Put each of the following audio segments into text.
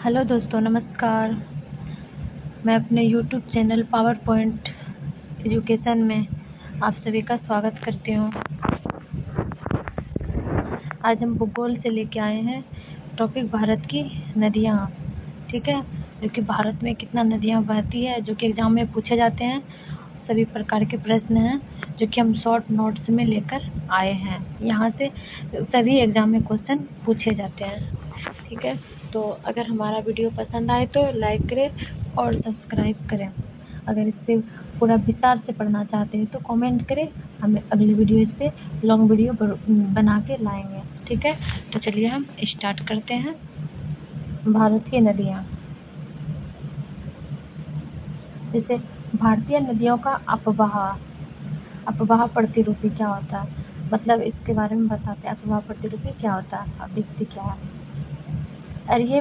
Hello दोस्तों, नमस्कार। मैं अपने YouTube channel power point education में आप सभी का स्वागत करती हूँ। आज हम भूगोल से लेके आए हैं टॉपिक भारत की नदियाँ। ठीक है, जो कि भारत में कितना नदियाँ बहती है, जो कि एग्जाम में पूछे जाते हैं। सभी प्रकार के प्रश्न हैं जो कि हम शॉर्ट नोट्स में लेकर आए हैं। यहाँ से सभी एग्जाम में क्वेश्चन पूछे जाते हैं। ठीक है, तो अगर हमारा वीडियो पसंद आए तो लाइक करें और सब्सक्राइब करें। अगर इस पे पूरा विस्तार से पढ़ना चाहते हैं तो कमेंट करें, हम अगली वीडियो इस पे लॉन्ग वीडियो बना के लाएंगे। ठीक है, तो चलिए हम स्टार्ट करते हैं। भारत की नदियाँ। जैसे भारतीय नदियों का अपवाह प्रतिरूपी क्या होता है, मतलब इसके बारे में बताते हैं। अपवाह प्रतिरूपी क्या होता है, आप देखते क्या है। अरेय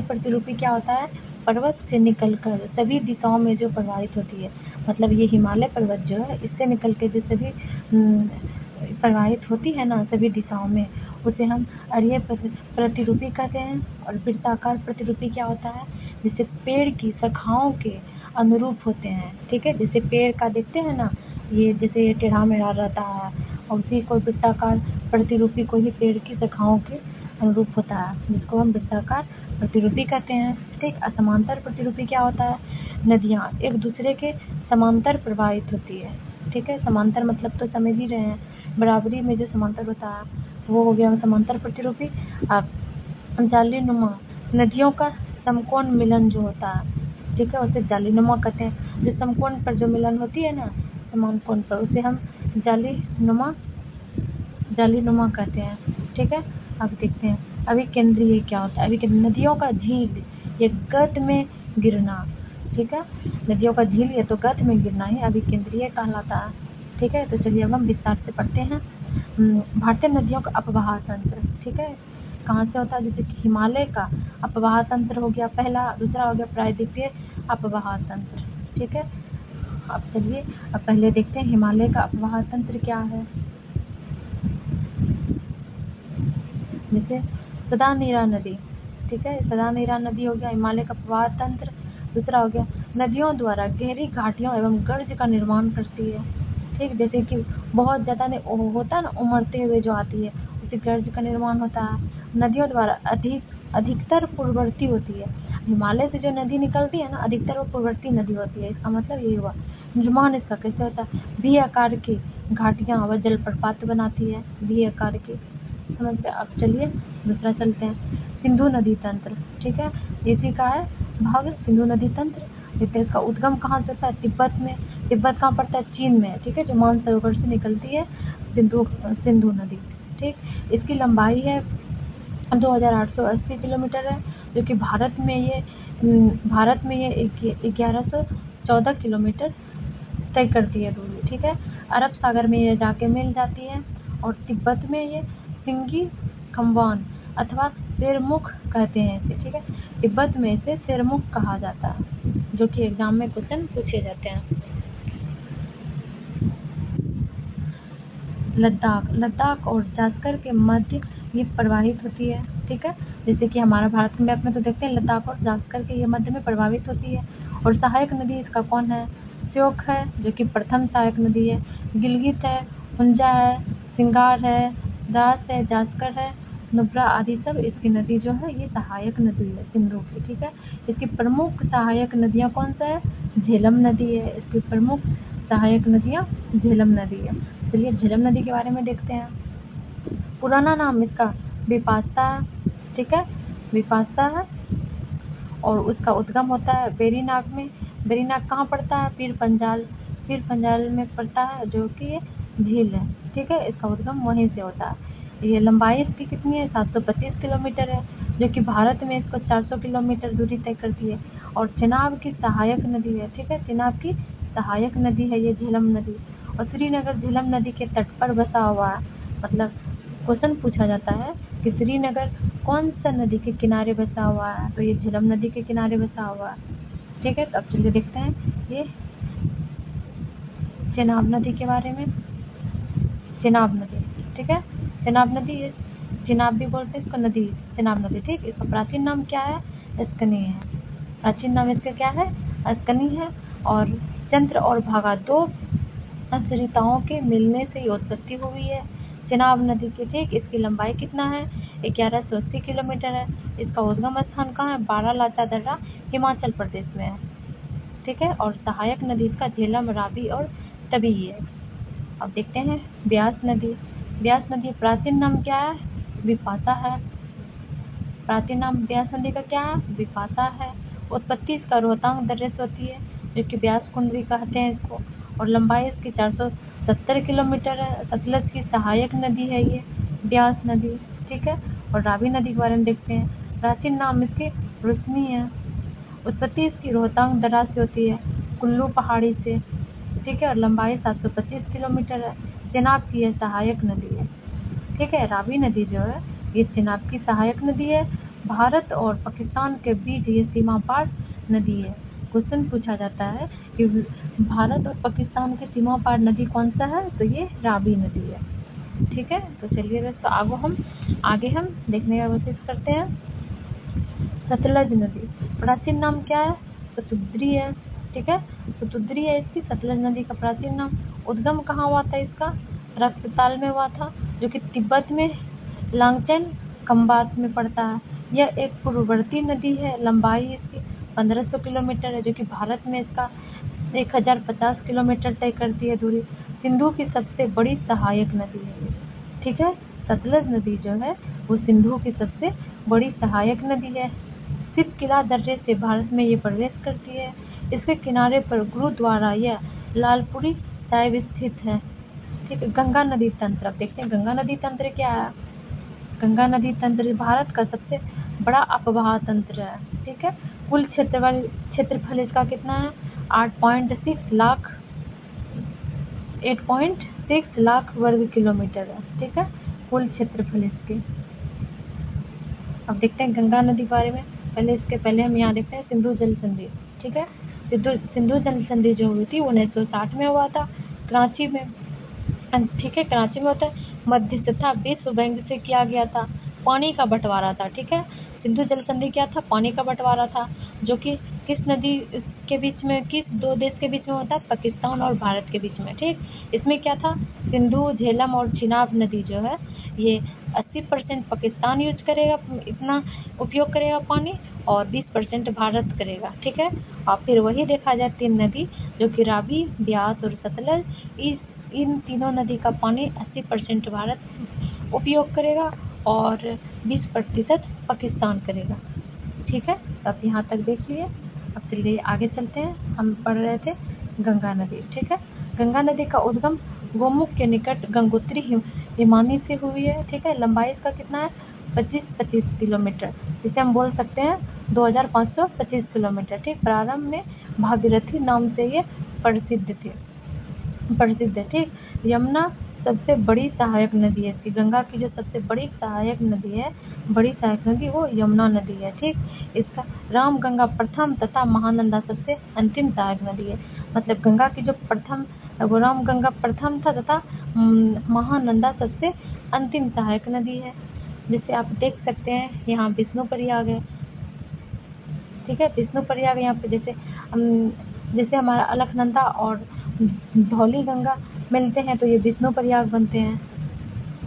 प्रतिरूपी क्या होता है, पर्वत से निकलकर सभी दिशाओं में जो प्रवाहित होती है, मतलब ये हिमालय पर्वत जो है इससे निकल के जो सभी प्रवाहित होती है ना सभी दिशाओं में, उसे हम अरेय प्रतिरूपी कहते हैं। और वृत्ताकार प्रतिरूपी क्या होता है, जैसे पेड़ की शाखाओं के अनुरूप होते हैं। ठीक है, जैसे पेड़ का देखते हैं ना, ये जैसे टेढ़ा मेढ़ा रहता है, और उसी को वृत्ताकार प्रतिरूपी को ही पेड़ की शाखाओं के अनुरूप होता है, जिसको हम वृत्ताकार प्रतिरूपी कहते हैं। ठीक, असमांतर प्रतिरूपी क्या होता है, नदियाँ एक दूसरे के समांतर प्रवाहित होती है। ठीक है, समांतर मतलब तो समझ ही रहे हैं, बराबरी में जो समांतर होता है वो हो गया समांतर प्रतिरूपी। अब जालीनुमा नदियों का समकोण मिलन जो होता है, ठीक है, उसे जालीनुमा कहते हैं। जो समकोण पर जो मिलन होती है ना समान कोण पर, उसे हम जालीनुमा कहते हैं। ठीक है, अब देखते हैं अभिकेंद्रीय क्या होता है। अभिकेंद्रीय नदियों का झील ये गत में गिरना। ठीक है, नदियों का झील ये तो गत में गिरना ही अभिकेंद्रीय कहलाता है। ठीक है, तो चलिए अब हम विस्तार से पढ़ते हैं। भारतीय नदियों का अपवाह तंत्र। ठीक है, कहाँ से होता है, जैसे कि हिमालय का अपवाह तंत्र हो गया पहला, दूसरा हो गया प्रायद्वीपीय अपवाह तंत्र। ठीक है, अब चलिए अब पहले देखते हैं हिमालय का अपवाह तंत्र क्या है। जैसे सदानीरा नदी। ठीक है, सदानीरा नदी हो गया हिमालय का प्रवाह तंत्र। दूसरा हो गया नदियों द्वारा गहरी घाटियों एवं गर्ज का निर्माण करती है। ठीक, जैसे कि बहुत ज़्यादा होता है ना उमड़ते हुए जो आती है, उसे गर्ज का निर्माण होता है। नदियों द्वारा अधिकतर पूर्ववर्ती होती है। हिमालय से जो नदी निकलती है ना, अधिकतर वो पूर्ववर्ती नदी होती है। इसका मतलब यही हुआ। निर्माण इसका कैसे होता है, वी आकार की घाटियाँ व जलप्रपात बनाती है, वी आकार की। समझते। अब चलिए दूसरा चलते हैं, सिंधु नदी तंत्र। ठीक है, इसी का है भाग सिंधु नदी तंत्र। देखते इसका उद्गम कहाँ से होता है, तिब्बत में। तिब्बत कहाँ पड़ता है, चीन में। ठीक है, जो मानसरोवर से निकलती है सिंधु नदी। ठीक, इसकी लंबाई है 2880 किलोमीटर है, जो कि भारत में ये 1114 किलोमीटर तय करती है दूरी। ठीक है, अरब सागर में ये जाके मिल जाती है। और तिब्बत में ये सिंगी खम्बान अथवा शेरमुख कहते हैं इसे। ठीक है, तिब्बत में इसे शेरमुख कहा जाता है, जो कि एग्जाम में क्वेश्चन पूछे जाते हैं। लद्दाख और जास्कर के मध्य ये प्रवाहित होती है। ठीक है, जैसे कि हमारा भारत के मैप में तो देखते हैं लद्दाख और जास्कर के ये मध्य में प्रभावित होती है। और सहायक नदी इसका कौन है, श्योक है, जो कि प्रथम सहायक नदी है। गिलगित है, हुंजा है, सिंगार है, द्रास है, जास्कर है, नुब्रा आदि सब इसकी नदी जो है ये सहायक नदी है सिंधु की। ठीक है, इसकी प्रमुख सहायक नदियाँ कौन सा है, झेलम नदी है। इसकी प्रमुख सहायक नदियाँ झेलम नदी है। चलिए झेलम नदी के बारे में देखते हैं। पुराना नाम इसका विपाशा है। ठीक है, विपाशा है, और उसका उद्गम होता है वेरीनाग में। वेरीनाग कहाँ पड़ता है, पीर पंजाल में पड़ता है, जो कि ये झील है। ठीक है, इसका उद्गम वहीं से होता है। ये लंबाई इसकी कितनी है, 725 किलोमीटर है, जो कि भारत में इसको 400 किलोमीटर दूरी तय करती है। और चेनाब की सहायक नदी है। ठीक है, चेनाब की सहायक नदी है ये झेलम नदी। और श्रीनगर झेलम नदी के तट पर बसा हुआ है। मतलब क्वेश्चन पूछा जाता है कि श्रीनगर कौन सा नदी के किनारे बसा हुआ है, तो ये झेलम नदी के किनारे बसा हुआ है। ठीक है, तो अब चलिए देखते हैं ये चेनाब नदी के बारे में। चेनाब नदी। ठीक है, चेनाब नदी ये चिनाब भी बोलते हैं इसको, नदी, चिनाब नदी। ठीक, इसका प्राचीन नाम क्या है? अस्कनी है। प्राचीन नाम इसका क्या है? अस्कनी है। और चंद्र और भागा दो सरिताओं के मिलने से ये उत्पत्ति हुई है चिनाब नदी की। ठीक, इसकी लंबाई कितना है? 1180 किलोमीटर है। इसका उद्गम स्थान कहाँ है? बारालाचा दर्रा, हिमाचल प्रदेश में है। ठीक है, और सहायक नदी इसका झेलम, रावी और तवी है। अब देखते हैं ब्यास नदी। ब्यास नदी प्राचीन नाम क्या है? विपाशा है। प्राचीन नाम ब्यास नदी का क्या है? विपाशा है। उत्पत्ति इसका रोहतांग दर्रे से होती है, जो कि ब्यास कुंड भी कहते हैं इसको, और लंबाई इसकी 470 किलोमीटर है। सतलज की सहायक नदी है ये ब्यास नदी। ठीक है, और रावी नदी के बारे में देखते हैं। प्राचीन नाम इसकी रुश्नी है। उत्पत्ति इसकी रोहतांग दर्रा से होती है, कुल्लू पहाड़ी से। ठीक है, और लंबाई 725 किलोमीटर है। चिनाब की यह सहायक नदी है। ठीक है, रावी नदी जो है ये चिनाब की सहायक नदी है। भारत और पाकिस्तान के बीच ये सीमा पार नदी है। क्वेश्चन पूछा जाता है कि भारत और पाकिस्तान के सीमा पार नदी कौन सा है? तो ये रावी नदी है। ठीक है, तो चलिए दोस्तों आगे हम देखने का कोशिश करते हैं। सतलज नदी प्राचीन नाम क्या है? सतुद्री है। ठीक है, सतुद्री है इसकी सतलज नदी का प्राचीन नाम। उद्गम कहाँ हुआ था इसका? रक्तताल में हुआ था, जो कि तिब्बत में लांगचेन खंबात में पड़ता है। यह एक पूर्ववर्ती नदी है। लंबाई इसकी 1500 किलोमीटर है, जो कि भारत में इसका 1050 किलोमीटर तय करती है दूरी। सिंधु की सबसे बड़ी सहायक नदी है ये। ठीक है, सतलज नदी जो है वो सिंधु की सबसे बड़ी सहायक नदी है। सिप किला दर्रे से भारत में ये प्रवेश करती है। इसके किनारे पर गुरुद्वारा या लालपुरी साहिब स्थित है। ठीक है, गंगा नदी तंत्र। अब देखते हैं गंगा नदी तंत्र क्या है। गंगा नदी तंत्र भारत का सबसे बड़ा अपवाह तंत्र है। ठीक है, कुल क्षेत्रफल इसका कितना है? 8.6 लाख वर्ग किलोमीटर है। ठीक है, कुल क्षेत्रफल इसके। अब देखते हैं गंगा नदी के बारे में। इसके पहले हम यहाँ देखते हैं सिंधु जल संधि। ठीक है, सिंधु जल संधि जो हुई थी वो 1960 में हुआ था, कराची में। ठीक है, कराची में होता है। मध्यस्थता विश्व बैंक से किया गया था। पानी का बंटवारा था। ठीक है, सिंधु जल संधि क्या था? पानी का बंटवारा था, जो कि किस नदी के बीच में, किस दो देश के बीच में होता है? पाकिस्तान और भारत के बीच में। ठीक, इसमें क्या था? सिंधु, झेलम और चिनाब नदी जो है ये 80% पाकिस्तान यूज करेगा, इतना उपयोग करेगा पानी, और 20% भारत करेगा। ठीक है, और फिर वही देखा जाए 3 नदी, जो कि रावी, ब्यास और सतलज। इन तीनों नदी का पानी 80% भारत उपयोग करेगा और 20% पाकिस्तान करेगा। ठीक है, अब यहाँ तक देख लिए। अब चलिए आगे चलते हैं। हम पढ़ रहे थे गंगा नदी। ठीक है, गंगा नदी का उद्गम गोमुख के निकट गंगोत्री हिमानी से हुई है। ठीक है, लंबाई इसका कितना है? 25 किलोमीटर, जिसे हम बोल सकते हैं 2525 किलोमीटर। ठीक, प्रारंभ में भागीरथी नाम से ये प्रसिद्ध है। ठीक, यमुना सबसे बड़ी सहायक नदी है इसकी। गंगा की जो सबसे बड़ी सहायक नदी वो यमुना नदी है। ठीक, इसका राम गंगा प्रथम तथा महानंदा सबसे अंतिम सहायक नदी है। मतलब गंगा की जो प्रथम, वो राम गंगा प्रथम था तथा महानंदा सबसे अंतिम सहायक नदी है। जैसे आप देख सकते हैं यहाँ विष्णु प्रयाग है। ठीक है, विष्णु प्रयाग यहाँ पे जैसे हमारा अलकनंदा और धौली गंगा मिलते हैं तो ये विष्णु प्रयाग बनते हैं।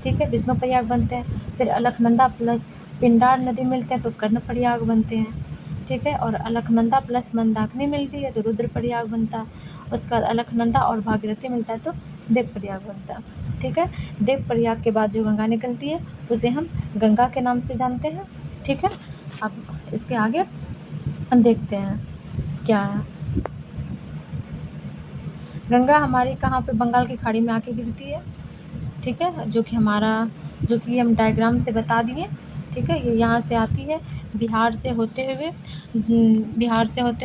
ठीक है, विष्णु प्रयाग बनते हैं। फिर अलकनंदा प्लस पिंडार नदी मिलते हैं तो कर्ण प्रयाग बनते हैं। ठीक है, और अलकनंदा प्लस मंदाकिनी मिलती है तो रुद्र प्रयाग बनता है। उसके बाद अलकनंदा और भागीरथी मिलता है तो देव प्रयाग बनता है। ठीक है, देव प्रयाग के बाद जो गंगा निकलती है उसे हम गंगा के नाम से जानते हैं। ठीक है, अब इसके आगे हम देखते हैं क्या है। गंगा हमारी कहाँ पे? बंगाल की खाड़ी में आके गिरती है। ठीक है, जो कि हम डायग्राम से बता दिए। ठीक है, ये यहाँ से आती है बिहार से होते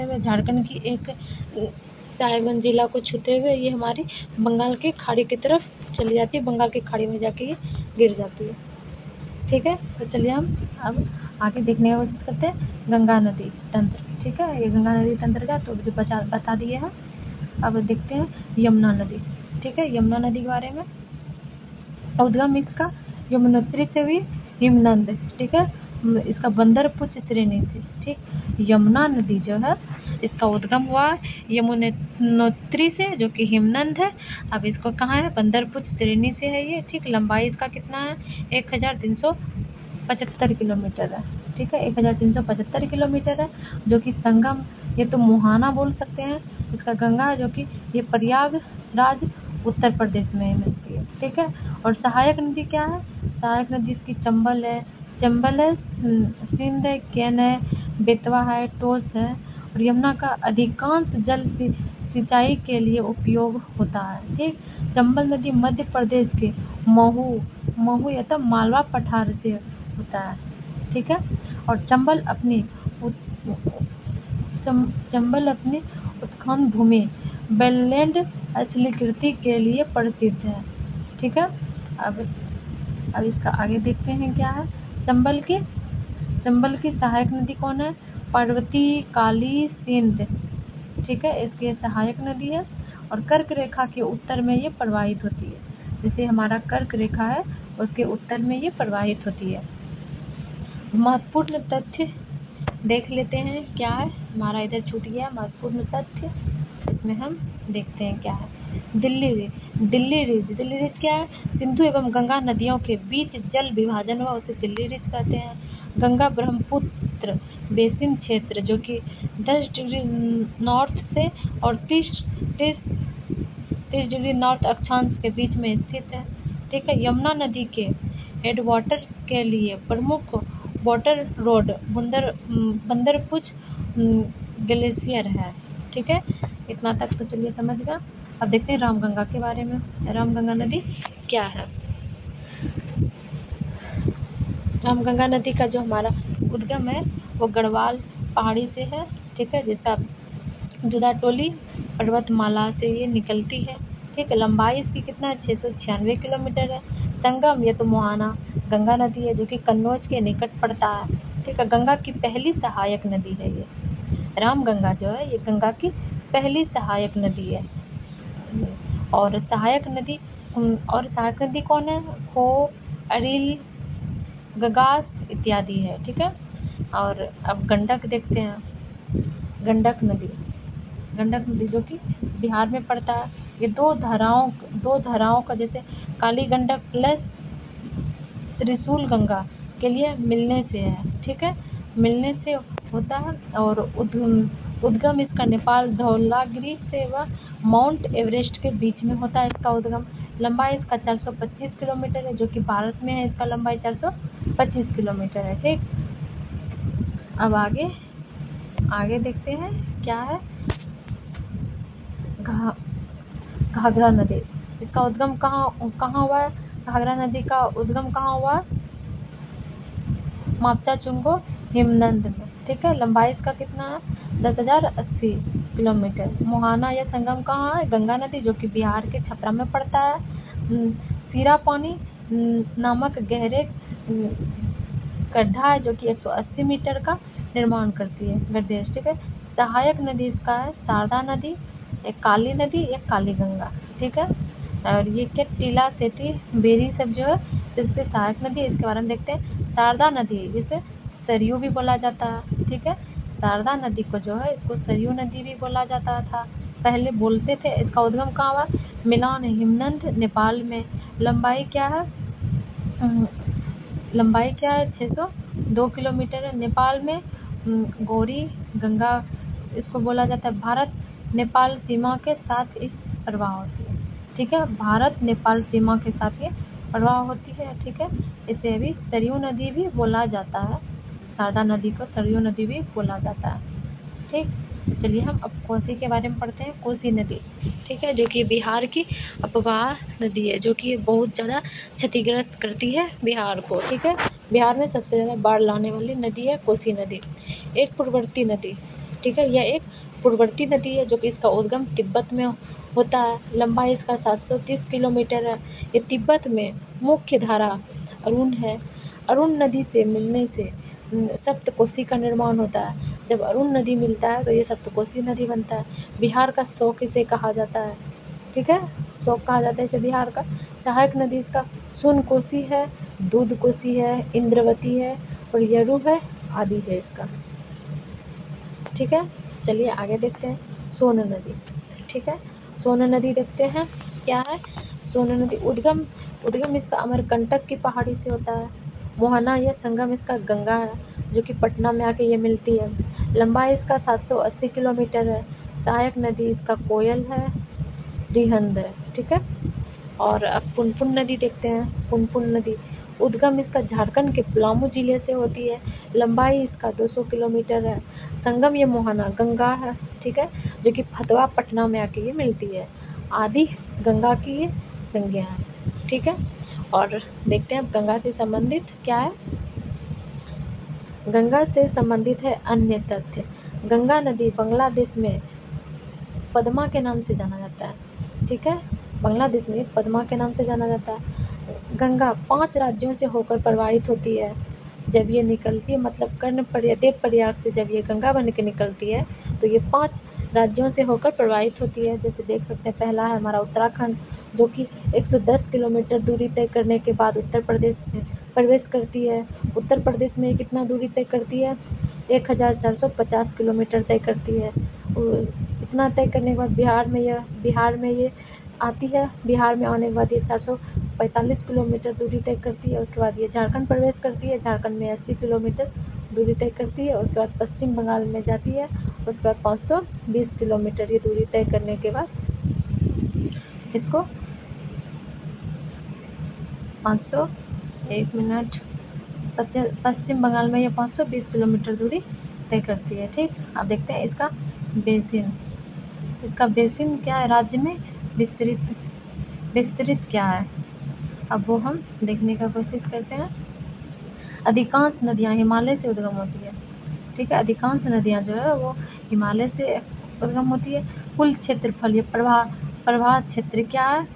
हुए झारखंड की एक साहेबगंज जिला को छूते हुए ये हमारी बंगाल की खाड़ी की तरफ चली जाती है। बंगाल की खाड़ी में जाके ये गिर जाती है। ठीक है, तो चलिए हम अब आगे देखने का कोशिश करते हैं गंगा नदी तंत्र। ठीक है, ये गंगा नदी तंत्र का तो जो बता दिए हैं। अब देखते हैं यमुना नदी। ठीक है, यमुना नदी के बारे में। उद्गम इसका यमुनोत्री से हुई। हिमनद, ठीक है, इसका बंदरपुछ श्रेणी से, ठीक। यमुना नदी जो है इसका उद्गम हुआ यमुनोत्री से, जो कि हिमनद है। अब इसको कहाँ है, बंदरपुछ श्रेणी से है ये, ठीक। लंबाई इसका कितना है, 1375 किलोमीटर है, ठीक है, 1375 किलोमीटर है, जो कि संगम, ये तो मुहाना बोल सकते हैं इसका गंगा है, जो कि ये प्रयागराज उत्तर प्रदेश में मिलती है, ठीक है। और सहायक नदी क्या है, सहायक नदी इसकी चंबल है, सिंध है, केन है, बेतवा है, टोस है। और यमुना का अधिकांश जल सिंचाई के लिए उपयोग होता है, ठीक। चंबल नदी मध्य प्रदेश के महू या तो मालवा पठार से होता है, ठीक है। और चंबल अपनी उत्खनन भूमि बेललैंड स्थलीकृति के लिए प्रसिद्ध है, ठीक है। अब इसका आगे देखते हैं क्या है। चंबल की सहायक नदी कौन है, पार्वती, काली, सिंध, ठीक है, इसकी सहायक नदी है। और कर्क रेखा के उत्तर में ये प्रवाहित होती है, जैसे हमारा कर्क रेखा है उसके उत्तर में ये प्रवाहित होती है। महत्वपूर्ण तथ्य देख लेते हैं क्या है, हमारा इधर छूट गया महत्वपूर्ण तथ्य, इसमें हम देखते हैं क्या है। दिल्ली रिज क्या है, सिंधु एवं गंगा नदियों के बीच जल विभाजन हुआ उसे दिल्ली रिज कहते हैं। गंगा ब्रह्मपुत्र बेसिन क्षेत्र, जो कि 10 डिग्री नॉर्थ से और 30 डिग्री नॉर्थ अक्षांश के बीच में स्थित है, ठीक है। यमुना नदी के हेडवाटर के लिए प्रमुख वाटर रोड बंदरपुछ ग्लेशियर है, ठीक है। इतना तक तो चलिए समझ गया। अब देखते हैं रामगंगा के बारे में। रामगंगा नदी क्या है, रामगंगा नदी का जो हमारा उद्गम है वो गढ़वाल पहाड़ी से है, ठीक है, जिसका जुदाटोली पर्वतमाला से ये निकलती है, ठीक है। लंबाई इसकी कितना है, 696 किलोमीटर है। संगम, ये तो मुहाना गंगा नदी है, जो कि कन्नौज के निकट पड़ता है, ठीक है। गंगा की पहली सहायक नदी है ये, रामगंगा जो है ये गंगा की पहली सहायक नदी है। और सहायक नदी कौन है, खो, अरिल, गगास इत्यादि है, ठीक है। और अब गंडक देखते हैं। गंडक नदी जो कि बिहार में पड़ता है, ये दो धाराओं का, जैसे काली गंडक प्लस त्रिशूल गंगा के लिए मिलने से है, ठीक है, मिलने से होता है। और उद्गम इसका नेपाल धौलागिरी से व माउंट एवरेस्ट के बीच में होता है इसका उद्गम। लंबाई इसका 425 किलोमीटर है, जो कि भारत में है इसका लंबाई 425 किलोमीटर है, ठीक। अब आगे देखते हैं क्या है। घाघरा नदी, इसका उद्गम कहाँ हुआ है, घाघरा नदी का उद्गम कहाँ हुआ, मापचा चुंगो हिमनद में, ठीक है। लंबाई इसका कितना है, 10,080 किलोमीटर। मुहाना या संगम कहाँ है, गंगा नदी, जो कि बिहार के छपरा में पड़ता है। सीरा पानी नामक गहरे गड्ढा है, जो कि 180 मीटर का निर्माण करती है गड्ढे, ठीक है। सहायक नदी इसका है शारदा नदी, एक काली नदी, एक काली गंगा, ठीक है। और ये क्या, टीला, सेठी, बेरी सब जो है इससे सहायक नदी है। इसके बारे में देखते हैं। शारदा नदी, जिसे सरयू भी बोला जाता है, ठीक है। शारदा नदी को जो है इसको सरयू नदी भी बोला जाता था, पहले बोलते थे। इसका उद्गम कहाँ हुआ, मिलान हिमनद नेपाल में। लंबाई क्या है, 602 किलोमीटर है। नेपाल में गौरी गंगा इसको बोला जाता है। भारत नेपाल सीमा के साथ इस प्रवाह होती है, ठीक है। भारत नेपाल सीमा के साथ ये प्रवाह होती है, ठीक है। इसे अभी सरयू नदी भी बोला जाता है, शारदा नदी को सरयू नदी भी बोला जाता है, ठीक। चलिए हम अब कोसी के बारे में पढ़ते हैं। कोसी नदी, ठीक है, जो कि बिहार की अपवाह नदी है, जो कि बहुत ज़्यादा क्षतिग्रस्त करती है बिहार को, ठीक है। बिहार में सबसे ज़्यादा बाढ़ लाने वाली नदी है कोसी नदी। एक पूर्ववर्ती नदी, ठीक है, यह एक पूर्ववर्ती नदी है, जो कि इसका उद्गम तिब्बत में होता है। लंबाई इसका 730 किलोमीटर है। ये तिब्बत में मुख्य धारा अरुण है। अरुण नदी से मिलने से सप्तकोसी का निर्माण होता है। जब अरुण नदी मिलता है तो ये सप्तकोसी नदी बनता है। बिहार का शोक इसे कहा जाता है, ठीक है, शोक कहा जाता है इसे बिहार का। सहायक नदी इसका सोन कोसी है, दूधकोशी है, इंद्रवती है और यरु है, आदि है इसका। ठीक है, चलिए आगे देखते हैं सोन नदी। ठीक है, सोन नदी देखते हैं क्या है। सोन नदी उद्गम इसका अमरकंटक की पहाड़ी से होता है। मोहना या संगम इसका गंगा है, जो कि पटना में आके ये मिलती है। लंबाई इसका 780 किलोमीटर है। सहायक नदी इसका कोयल है, रिहंद है। ठीक है, और अब पुनपुन नदी देखते हैं। पुनपुन नदी उद्गम इसका झारखंड के पलामू जिले से होती है। लंबाई इसका 200 किलोमीटर है। संगम ये मोहना गंगा है। ठीक है, जो कि फतवा पटना में आके ये मिलती है। आदि गंगा की ये संज्ञा है। ठीक है, और देखते हैं अब गंगा से संबंधित क्या है। गंगा से संबंधित है अन्य तथ्य। गंगा नदी बांग्लादेश में पद्मा के नाम से जाना जाता है। ठीक है, बांग्लादेश में पद्मा के नाम से जाना जाता है। गंगा 5 राज्यों से होकर प्रवाहित होती है। जब ये निकलती है, मतलब देव प्रयाग से जब ये गंगा बन के निकलती है, तो ये 5 राज्यों से होकर प्रवाहित होती है। जैसे देख सकते हैं, पहला है हमारा उत्तराखंड, जो कि 110 किलोमीटर दूरी तय करने के बाद उत्तर प्रदेश में प्रवेश करती है। उत्तर प्रदेश में कितना दूरी तय करती है? 1450 किलोमीटर तय करती है। इतना तय करने के बाद बिहार में ये आती है। बिहार में आने के बाद ये 445 किलोमीटर दूरी तय करती है। उसके बाद ये झारखंड प्रवेश करती है। झारखंड में 80 किलोमीटर दूरी तय करती है। उसके बाद पश्चिम बंगाल में जाती है। उसके बाद 520 किलोमीटर ये दूरी तय करने के बाद इसको पश्चिम बंगाल में ये 520 किलोमीटर दूरी तय करती है। ठीक, अब देखते हैं इसका बेसिन क्या है, राज्य में विस्तृत क्या है। अब वो हम देखने का कोशिश करते हैं। अधिकांश नदियां हिमालय से उद्गम होती है। ठीक है, अधिकांश नदियां जो है वो हिमालय से उद्गम होती है। कुल क्षेत्रफल, ये प्रवाह क्षेत्र क्या है,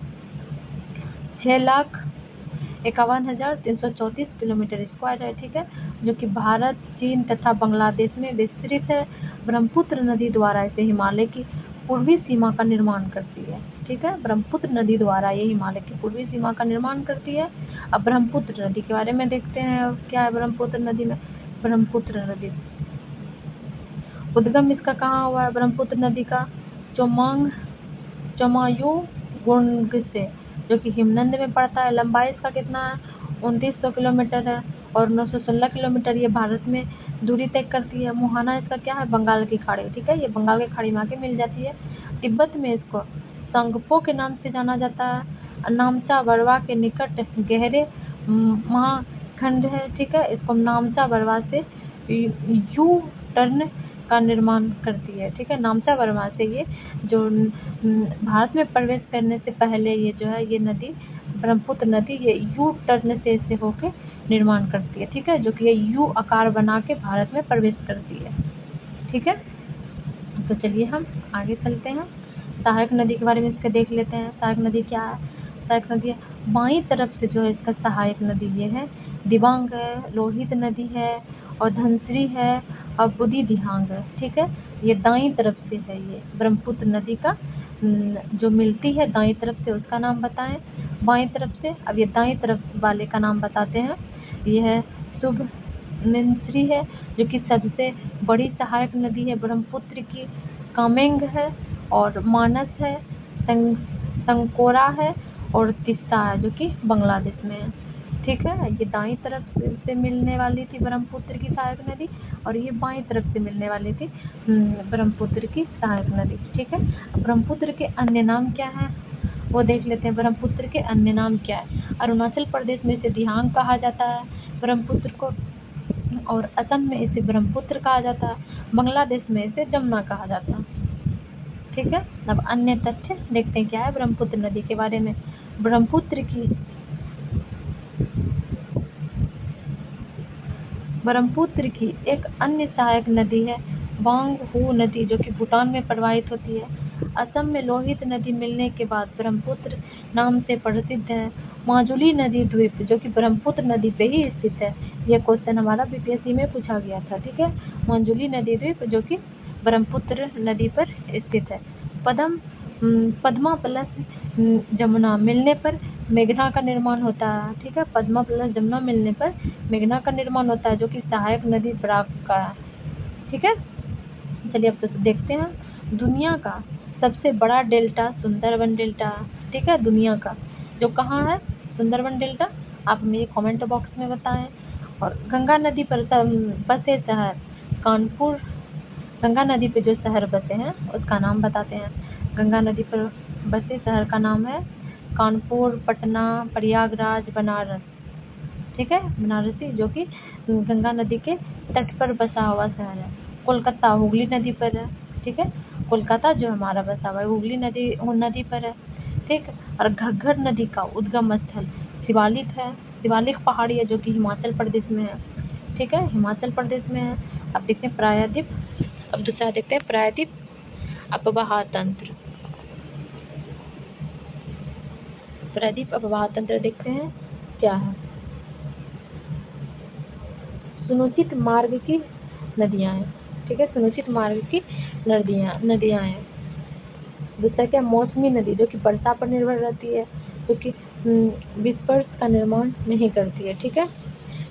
6,51,334 किलोमीटर स्क्वायर है। ठीक है, जो कि भारत, चीन तथा बांग्लादेश में विस्तृत है। ब्रह्मपुत्र नदी द्वारा इसे हिमालय की पूर्वी सीमा का निर्माण करती है। ठीक है, ब्रह्मपुत्र नदी द्वारा ये हिमालय की पूर्वी सीमा का निर्माण करती है। अब ब्रह्मपुत्र नदी के बारे में देखते हैं क्या है ब्रह्मपुत्र नदी में। ब्रह्मपुत्र नदी उद्गम इसका कहाँ हुआ है? ब्रह्मपुत्र नदी का चोमायुगुंग से, जो कि हिमनद में पड़ता है। लंबाई इसका कितना है? 2900 किलोमीटर है और 916 किलोमीटर ये भारत में दूरी तय करती है। मोहना इसका क्या है? बंगाल की खाड़ी। ठीक है, ये बंगाल की खाड़ी में आके मिल जाती है। तिब्बत में इसको संगपो के नाम से जाना जाता है। नामचा बरवा के निकट गहरे महाखंड है। ठीक है, इसको नामचा बरवा से यू टर्न का निर्माण करती है। ठीक है, नामचा बर्मा से ये जो भारत में प्रवेश करने से पहले ये जो है ये नदी ब्रह्मपुत्र नदी ये यू टर्न से इसे होके निर्माण करती है। ठीक है, जो कि ये यू आकार बना के भारत में प्रवेश करती है। ठीक है, तो चलिए हम आगे चलते हैं। सहायक नदी के बारे में इसके देख लेते हैं। सहायक नदी क्या है? सहायक नदी बाईं तरफ से जो है इसका सहायक नदी ये है दिबांग है, लोहित नदी है और धनश्री है और बुद्धि दिहांग है। ठीक है, ये दाईं तरफ से है ये ब्रह्मपुत्र नदी का जो मिलती है दाईं तरफ से, उसका नाम बताएं। बाईं तरफ से, अब ये दाईं तरफ वाले का नाम बताते हैं। ये है सुबनसिरी है, जो कि सबसे बड़ी सहायक नदी है ब्रह्मपुत्र की। कामेंग है और मानस है, संकोरा है और तिस्ता है, जो कि बांग्लादेश में है। ठीक है, ये दाईं तरफ से मिलने वाली थी ब्रह्मपुत्र की सहायक नदी और ये बाईं तरफ से मिलने वाली थी ब्रह्मपुत्र की सहायक नदी। ठीक है, ब्रह्मपुत्र के अन्य नाम क्या हैं वो देख लेते हैं। ब्रह्मपुत्र के अन्य नाम क्या है? अरुणाचल प्रदेश में इसे दिहांग कहा जाता है ब्रह्मपुत्र को, और असम में इसे ब्रह्मपुत्र कहा जाता है। बांग्लादेश में इसे जमुना कहा जाता है। ठीक है, अब अन्य तथ्य देखते हैं क्या है ब्रह्मपुत्र नदी के बारे में। ब्रह्मपुत्र की एक अन्य सहायक नदी है वांग हू नदी, जो कि भूटान में प्रवाहित होती है। असम में लोहित नदी मिलने के बाद ब्रह्मपुत्र नाम से प्रसिद्ध है। माजुली नदी द्वीप, जो कि ब्रह्मपुत्र नदी पे ही स्थित है। यह क्वेश्चन हमारा बीपीएससी में पूछा गया था। ठीक है, माजुली नदी द्वीप जो कि ब्रह्मपुत्र नदी पर स्थित है। पद्मा प्लस जमुना मिलने पर मेघना का निर्माण होता है, ठीक है। पद्मा प्लस जमुना मिलने पर मेघना का निर्माण होता है, जो कि सहायक नदी बराक का है, ठीक है। चलिए अब तो देखते हैं दुनिया का सबसे बड़ा डेल्टा सुंदरबन डेल्टा, ठीक है। दुनिया का जो कहाँ है सुंदरबन डेल्टा, आप मुझे कमेंट बॉक्स में बताएं। और गंगा नदी पर बसे शहर कानपुर, गंगा नदी पे जो शहर बसे हैं उसका नाम बताते हैं। गंगा नदी पर बसे शहर का नाम है कानपुर, पटना, प्रयागराज, बनारस, ठीक है। बनारसी जो कि गंगा नदी के तट पर बसा हुआ शहर है। कोलकाता हुगली नदी पर है, ठीक है। कोलकाता जो हमारा बसा हुआ है हुगली नदी नदी पर है, ठीक। और घग्गर नदी का उद्गम स्थल शिवालिक है, शिवालिक पहाड़ी है जो कि हिमाचल प्रदेश में है, ठीक है। हिमाचल प्रदेश में है। अब देखते हैं प्रायद्वीप, अब दूसरा देखते हैं प्रायद्वीप अपवाह तंत्र। प्रायद्वीप अपवाह तंत्र देखते हैं क्या है। सुनिश्चित मार्ग की नदियां हैं, ठीक है। सुनिश्चित मार्ग की नदियां हैं। दूसरा क्या मौसमी नदी जो कि वर्षा पर निर्भर रहती है, जो कि विस्पर्श का निर्माण नहीं करती है, ठीक है।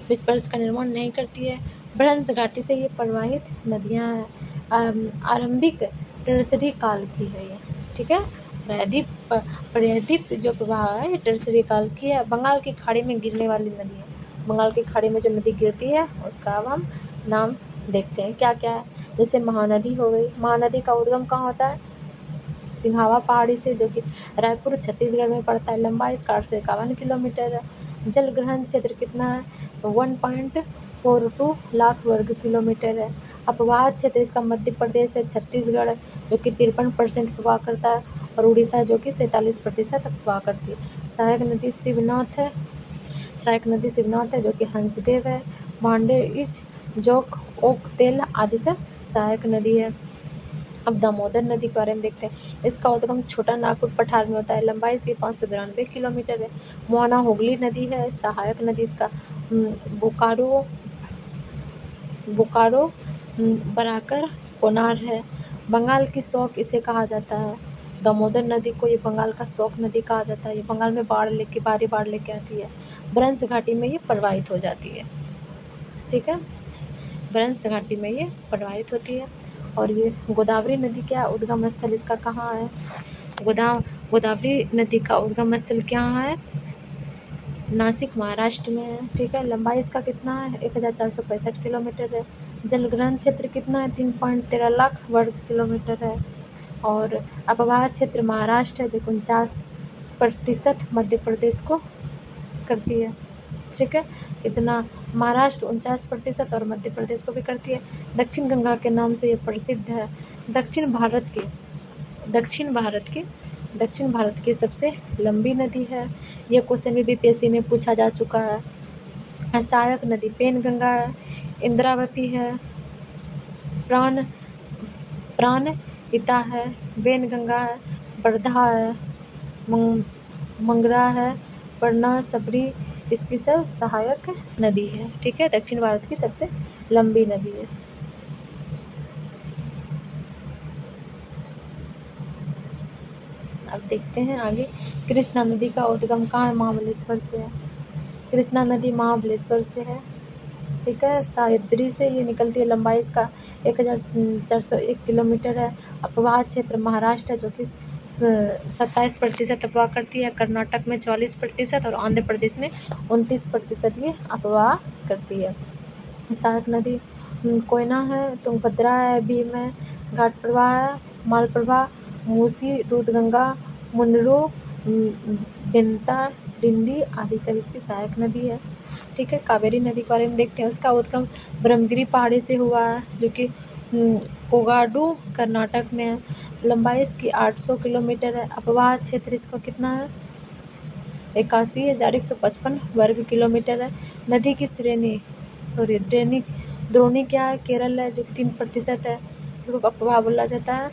विस्पर्श का निर्माण नहीं करती है। भ्रंश घाटी से ये प्रवाहित नदियां हैं। आरंभिक टर्सरी काल की है ये, ठीक है। प्रायद्वीप जो प्रवाह है ये टर्सरी काल की है। बंगाल की खाड़ी में गिरने वाली नदी है। बंगाल की खाड़ी में जो नदी गिरती है उसका अब हम नाम देखते हैं क्या क्या है। जैसे महानदी हो गई, महानदी का उद्गम कहाँ होता है सिंहावा पहाड़ी से, जो कि रायपुर छत्तीसगढ़ में पड़ता है। लंबाई 451 किलोमीटर है। जल ग्रहण क्षेत्र कितना है 1.42 लाख वर्ग किलोमीटर है। अपवाह क्षेत्र इसका मध्य प्रदेश है, छत्तीसगढ़ जो कि 53% प्रवाह करता है, और उड़ीसा जो कि 47% प्रवाह करती है। सहायक नदी शिवनाथ है, सहायक नदी शिवनाथ है जो कि हंसदेव है। भांडे इस जोक ओक तेल आदि से सहायक नदी है। अब दामोदर नदी के बारे में देखते हैं। इसका उद्गम छोटा नागपुर पठार में होता है। लंबाई इसकी 592 किलोमीटर है। मोहना हुगली नदी है सहायक नदी इसका। बोकारो बोकारो बराकर कोनार है। बंगाल की शौक इसे कहा जाता है। दामोदर नदी को ये बंगाल का शौक नदी कहा जाता है। ये बंगाल में भारी बाढ़ लेके आती है। ब्रंश घाटी में ये प्रवाहित हो जाती है, ठीक है। ब्रंश घाटी में ये प्रवाहित होती है। और ये गोदावरी नदी क्या उद्गम स्थल इसका कहाँ है गोदावरी नदी का उद्गम स्थल क्या है नासिक महाराष्ट्र में है, ठीक है। लंबाई इसका कितना है 1465 किलोमीटर है। जलग्रहण क्षेत्र कितना है 3.13 लाख वर्ग किलोमीटर है। और अपवाह क्षेत्र महाराष्ट्र है जो 49% मध्य प्रदेश को करती है, ठीक है। इतना महाराष्ट्र 49% और मध्य प्रदेश को भी करती है। दक्षिण गंगा के नाम से ये प्रसिद्ध है। दक्षिण भारत की दक्षिण भारत की सबसे लंबी नदी है। यह क्वेश्चन भी बीपीएससी में पूछा जा चुका है। सहायक नदी पेनगंगा है, इंद्रावती है, प्राण प्राणहिता है, वेनगंगा है, वर्धा है, मंगरा है, वरना सबरी इसकी सब सहायक नदी है, ठीक है। दक्षिण भारत की सबसे लंबी नदी है। अब देखते हैं आगे कृष्णा नदी का उद्गम कहाँ है महाबलेश्वर से है। कृष्णा नदी महाबलेश्वर से है, ठीक है। सह्याद्री से ये निकलती है। लंबाई इसका 1401 किलोमीटर है। अपवाह क्षेत्र महाराष्ट्र है जो कि 27% अपवाह करती है। कर्नाटक में 44% और आंध्र प्रदेश में 29% ये अपवाह करती है। सहायक नदी कोयना है, तुंगभद्रा है, भीम है, घाट प्रवाह है, मालप्रभा, मूसी, दूधगंगा, मुंडरू, बेंता, डिंडी आदि सभी इसकी सहायक नदी है, ठीक है। कावेरी नदी के बारे में देखते हैं। उसका उद्गम ब्रह्मगिरी पहाड़ी से हुआ है जो कि कोगाडू कर्नाटक में है। लंबाई इसकी 800 किलोमीटर है। अपवाह क्षेत्र इसका कितना है 81,155 वर्ग किलोमीटर है। नदी की द्रोणी क्या है केरल है जो 3% है, इसको अपवाह बोला जाता है।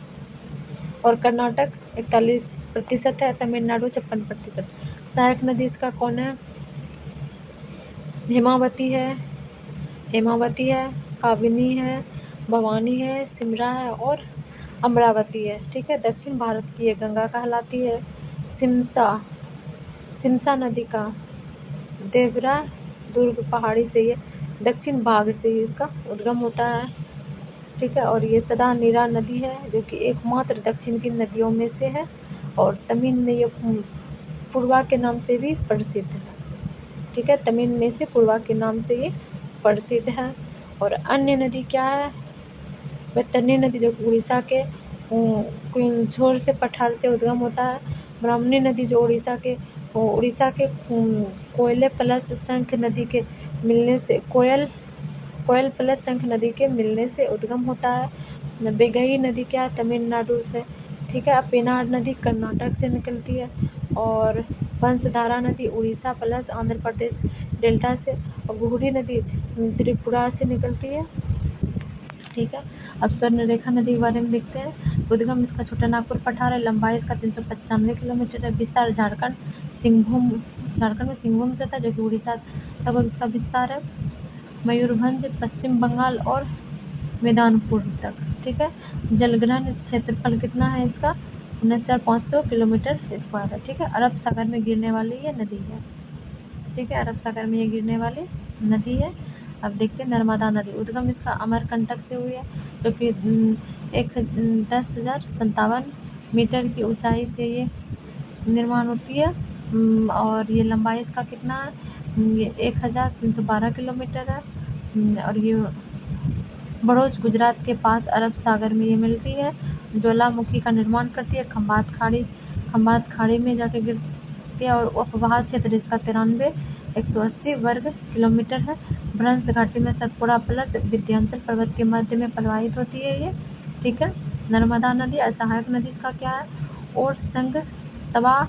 और कर्नाटक 41% है, तमिलनाडु 56%। सहायक नदी इसका कौन है हेमावती है, काबिनी है, भवानी है, सिमरा है और अमरावती है, ठीक है। दक्षिण भारत की ये गंगा कहलाती है। सिमसा सिमसा नदी का देवरा दुर्ग पहाड़ी से ये दक्षिण भाग से इसका उद्गम होता है, ठीक है। और ये सदा नीरा नदी है जो कि एकमात्र दक्षिण की नदियों में से है, और तमिल में ये पूर्वा के नाम से भी प्रसिद्ध है, ठीक है। तमिल में से पूर्वा के नाम से ये प्रसिद्ध है। और अन्य नदी क्या है, वैतरणी नदी जो उड़ीसा के झोर से पठार से उद्गम होता है। ब्राह्मणी नदी जो उड़ीसा के कोयले प्लस शंख नदी के मिलने से कोयल प्लस शंख नदी के मिलने से उद्गम होता है। बेगई नदी क्या है, तमिलनाडु से, ठीक है। पेनार नदी कर्नाटक से निकलती है, और वंशधारा नदी उड़ीसा प्लस आंध्र प्रदेश डेल्टा से, और गुहरी नदी त्रिपुरा से निकलती है, ठीक है। अब स्वर्णरेखा नदी के बारे में देखते हैं। उद्गम इसका छोटा नागपुर पठार है, लंबाई इसका 395 किलोमीटर है, विस्तार झारखंड में सिंहभूम से था जो कि उड़ीसा तक इसका विस्तार है, मयूरभंज पश्चिम बंगाल और मेदिनीपुर तक, ठीक है। जलग्रहण क्षेत्रफल कितना है इसका, 19,500 किलोमीटर स्क्वायर है, ठीक है। अरब सागर में गिरने वाली ये नदी है, ठीक है। अरब सागर में ये गिरने वाली नदी है। अब देखते हैं नर्मदा नदी। उद्गम इसका अमरकंटक से हुई है जो कि 10,57 मीटर की ऊंचाई से ये निर्माण होती है, और ये लंबाई इसका कितना है, ये 1,312 किलोमीटर है, और ये बड़ौच गुजरात के पास अरब सागर में ये मिलती है। ज्वालामुखी का निर्माण करती है, खंबात खाड़ी में जाके गिरती है, और उपवाह क्षेत्र इसका 180 वर्ग किलोमीटर है। भ्रंश घाटी में सतपुड़ा प्लस विंध्याचल पर्वत के मध्य में प्रवाहित होती है ये, ठीक है। नर्मदा नदी असहायक नदी इसका क्या है, और संग तवा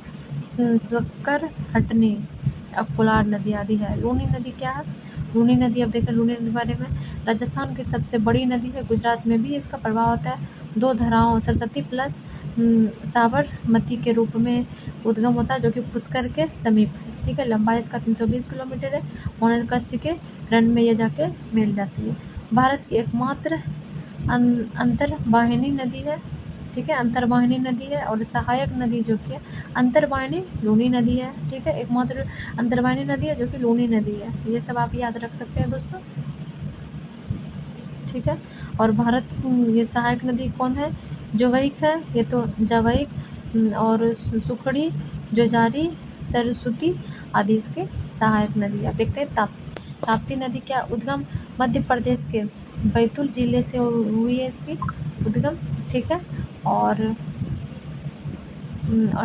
स्वक्कर हटनी अकुलार नदी आदि है। लूनी नदी क्या है, लूनी नदी, अब देखें लूनी नदी के बारे में। राजस्थान की सबसे बड़ी नदी है, गुजरात में भी इसका प्रभाव होता है। दो धाराओं सरस्वती प्लस साबरमती के रूप में उद्गम होता है जो कि पुष्कर के समीप है, ठीक है। लंबाई इसका 320 किलोमीटर है, मोनाकच्छ के रण में ये जाके मिल जाती है। भारत की एकमात्र अंतर्वाहिनी नदी है, ठीक है, अंतर्वाहिनी नदी है। और सहायक नदी जो कि अंतर्वाहिनी लूनी नदी है, ठीक है। एकमात्र अंतर्वाहिनी नदी है जो कि लूनी नदी है। ये सब आप याद रख सकते हैं दोस्तों, ठीक है। और भारत ये सहायक नदी कौन है, जोवैक है, ये तो जवैक और सुखड़ी जोजारी सरस्वती आदि इसके सहायक नदी। आप देखते हैं ताप्ती नदी क्या उद्गम मध्य प्रदेश के बैतूल जिले से हुई है इसकी उद्गम, ठीक है। और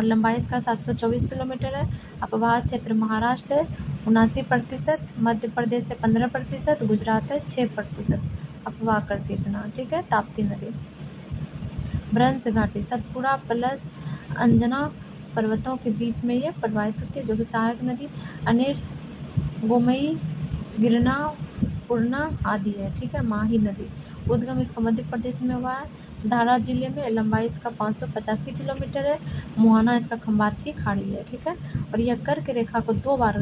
लंबाई इसका 724 किलोमीटर है। अपवाह क्षेत्र महाराष्ट्र है 79%, मध्य प्रदेश है 15%, गुजरात है 6% अपवाह करती इतना, ठीक है। ताप्ती नदी भ्रंश घाटी सतपुड़ा प्लस अंजना पर्वतों के बीच में ये प्रवाहित होती है जो कि सहायक नदी अनेर गोमई गिरना पूर्णा आदि है, ठीक है। माही नदी उद्गम इसका मध्य प्रदेश में हुआ है, धारा जिले में। लंबाई इसका 585 किलोमीटर है। मुहाना इसका खंबात की खाड़ी है, ठीक है। और यह कर्क रेखा को दो बार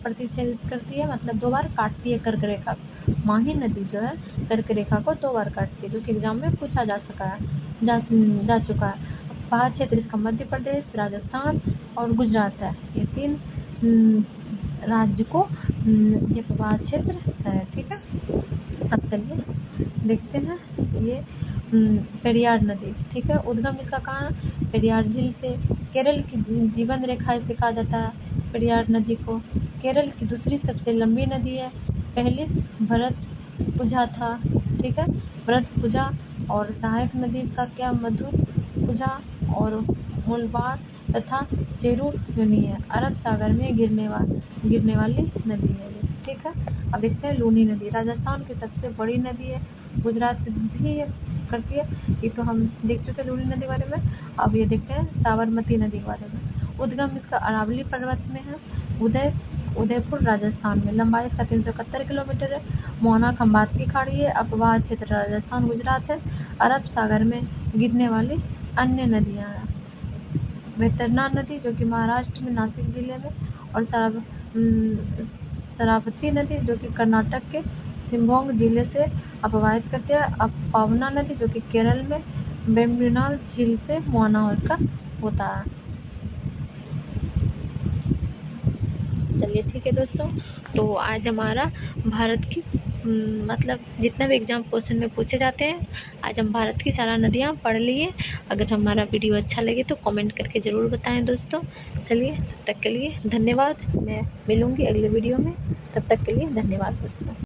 प्रतिच्छेदित करती है, मतलब 2 बार काटती है कर्क रेखा। माही नदी जो है कर्क रेखा को 2 बार काटती है, जो कि एग्जाम में पूछा जा चुका है। पहाड़ क्षेत्र इसका मध्य प्रदेश, राजस्थान और गुजरात है। ये 3 राज्य को ये पहाड़ क्षेत्र है, ठीक है। अब चलिए देखते हैं ये पेरियार नदी, ठीक है। उद्गम इसका कहाँ है, पेरियार झील से। केरल की जीवन रेखा इसे कहा जाता है पेरियार नदी को। केरल की दूसरी सबसे लंबी नदी है, पहली भरतपुझा था, ठीक है, भरतपुझा। और सहायक नदी का क्या, मधुपुझा और मुलबार तथा चेरुयुनी है। अरब सागर में गिरने वाली नदी है ये, ठीक है। अब देखते हैं लूनी नदी, राजस्थान की सबसे बड़ी नदी है, गुजरात से भी करती है, ये तो हम देख चुके लूनी नदी के बारे में। अब ये देखते हैं साबरमती नदी के बारे में। उद्गम इसका अरावली पर्वत में है, उदयपुर राजस्थान में। लंबाई इसका 371 किलोमीटर है। मोहना खंबात की खाड़ी है। अपवाह क्षेत्र राजस्थान गुजरात है। अरब सागर में गिरने वाली अन्य नदियां हैं, वैतरणा नदी जो कि महाराष्ट्र में नासिक जिले में, और शरावती नदी जो कि कर्नाटक के शिवमोगा जिले से अपवाहित करते हैं। अब पावना नदी जो कि केरल में वेम्बनाड झील से मोहना का होता है। चलिए ठीक है दोस्तों, तो आज हमारा भारत की मतलब जितना भी एग्जाम क्वेश्चन में पूछे जाते हैं, आज हम भारत की सारा नदियाँ पढ़ लिए। अगर हमारा वीडियो अच्छा लगे तो कमेंट करके ज़रूर बताएं दोस्तों। चलिए तब तक के लिए धन्यवाद, मैं मिलूँगी अगले वीडियो में, तब तक के लिए धन्यवाद दोस्तों।